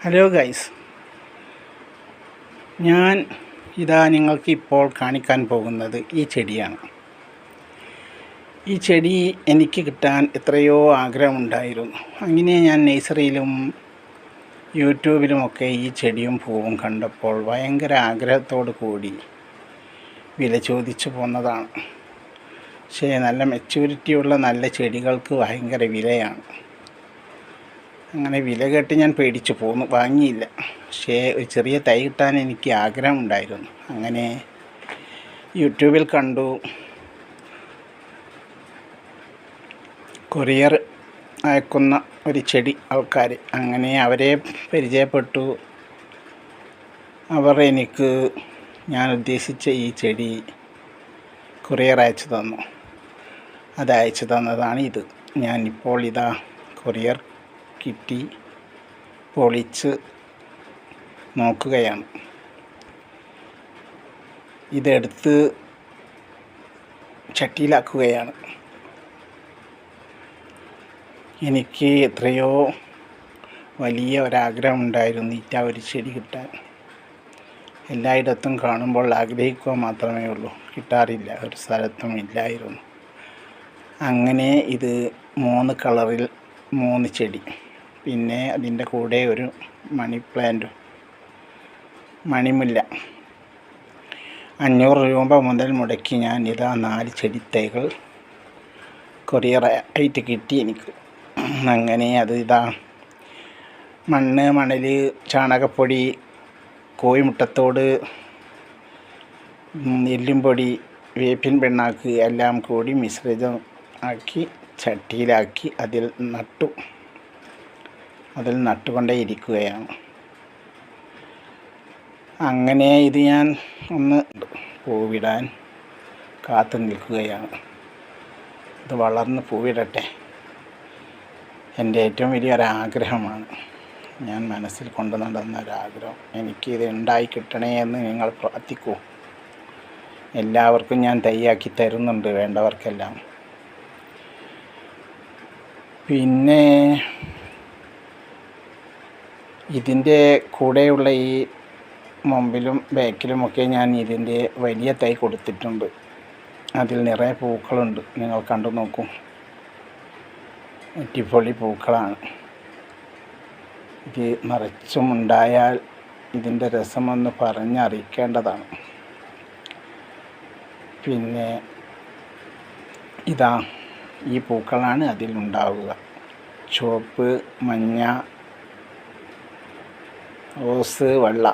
Hello guys, ഞാൻ നിങ്ങൾക്ക് ഇപ്പോൾ കാണിക്കാൻ പോകുന്നത് ഈ ചെടിയാണ്. ഈ ചെടി എനിക്ക് കിട്ടാൻ എത്രയോ ആഗ്രഹമുണ്ടായിരുന്നു. അങ്ങനെ ഞാൻ നഴ്സറിയിലും യൂട്യൂബിലുമൊക്കെ ഈ ചെടിയും പൂവും കണ്ടപ്പോൾ ഭയങ്കര ആഗ്രഹത്തോടു കൂടി വില ചോദിച്ചു പോന്നതാണ്. പക്ഷേ നല്ല മെച്യൂരിറ്റിയുള്ള നല്ല ചെടികൾക്ക് ഭയങ്കര വിലയാണ്. അങ്ങനെ വില കേട്ട് ഞാൻ പേടിച്ചു പോന്നു, വാങ്ങിയില്ല. പക്ഷേ ഒരു ചെറിയ തൈ കിട്ടാൻ എനിക്ക് ആഗ്രഹമുണ്ടായിരുന്നു. അങ്ങനെ യൂട്യൂബിൽ കണ്ടു, കൊറിയർ അയക്കുന്ന ഒരു ചെടി ആൾക്കാർ. അങ്ങനെ അവരെ പരിചയപ്പെട്ടു. അവർ എനിക്ക് ഞാൻ ഉദ്ദേശിച്ച ഈ ചെടി കൊറിയർ അയച്ചു തന്നു. അത് അയച്ചു തന്നതാണ് ഇത്. ഞാനിപ്പോൾ കൊറിയർ കിട്ടി പൊളിച്ച് നോക്കുകയാണ്. ഇതെടുത്ത് ചട്ടിയിലാക്കുകയാണ്. എനിക്ക് എത്രയോ വലിയ ഒരാഗ്രഹം ഉണ്ടായിരുന്നു ഒരു ചെടി കിട്ടാൻ. എല്ലായിടത്തും കാണുമ്പോൾ ആഗ്രഹിക്കുക മാത്രമേ ഉള്ളൂ, കിട്ടാറില്ല, ഒരു സ്ഥലത്തും ഇല്ലായിരുന്നു. അങ്ങനെ ഇത് 3 കളറിൽ 3 ചെടി, പിന്നെ അതിൻ്റെ കൂടെ ഒരു മണി പ്ലാന്റും, മണിമുല്ല. 500 രൂപ മുതൽ മുടക്കി ഞാൻ 4 ചെടി തൈകൾ കൊറിയർ ആയിട്ട് കിട്ടി എനിക്ക്. അങ്ങനെ അത് മണ്ണ്, മണൽ, ചാണകപ്പൊടി, കോഴിമുട്ടത്തോട്, എല്ലും പൊടി, വേപ്പിൻ പിണ്ണാക്ക് എല്ലാം കൂടി മിശ്രിതം ആക്കി ചട്ടിയിലാക്കി അതിൽ നട്ടുകൊണ്ടേ ഇരിക്കുകയാണ്. അങ്ങനെ ഇത് ഞാൻ ഒന്ന് പൂവിടാൻ കാത്തു നിൽക്കുകയാണ്. ഇത് വളർന്ന് പൂവിടട്ടെ. എൻ്റെ ഏറ്റവും വലിയൊരാഗ്രഹമാണ്, ഞാൻ മനസ്സിൽ കൊണ്ടു നടന്ന ഒരാഗ്രഹം. എനിക്കിത് ഉണ്ടായി കിട്ടണേ എന്ന് നിങ്ങൾ പ്രാർത്ഥിക്കൂ. എല്ലാവർക്കും ഞാൻ തൈയാക്കി തരുന്നുണ്ട്, വേണ്ടവർക്കെല്ലാം. പിന്നെ ഇതിൻ്റെ കൂടെയുള്ള ഈ മുമ്പിലും ബാക്കിലുമൊക്കെ ഞാൻ ഇതിൻ്റെ വലിയ തൈ കൊടുത്തിട്ടുണ്ട്. അതിൽ നിറയെ പൂക്കളുണ്ട്, നിങ്ങൾ കണ്ടു നോക്കൂ. അടിപൊളി പൂക്കളാണ്. ഇത് നിറച്ചും ഉണ്ടായാൽ ഇതിൻ്റെ രസമൊന്ന് പറഞ്ഞറിയിക്കേണ്ടതാണ്. പിന്നെ ഈ പൂക്കളാണ് അതിലുണ്ടാവുക. ചുവപ്പ്, മഞ്ഞ, റോസ്, വെള്ള.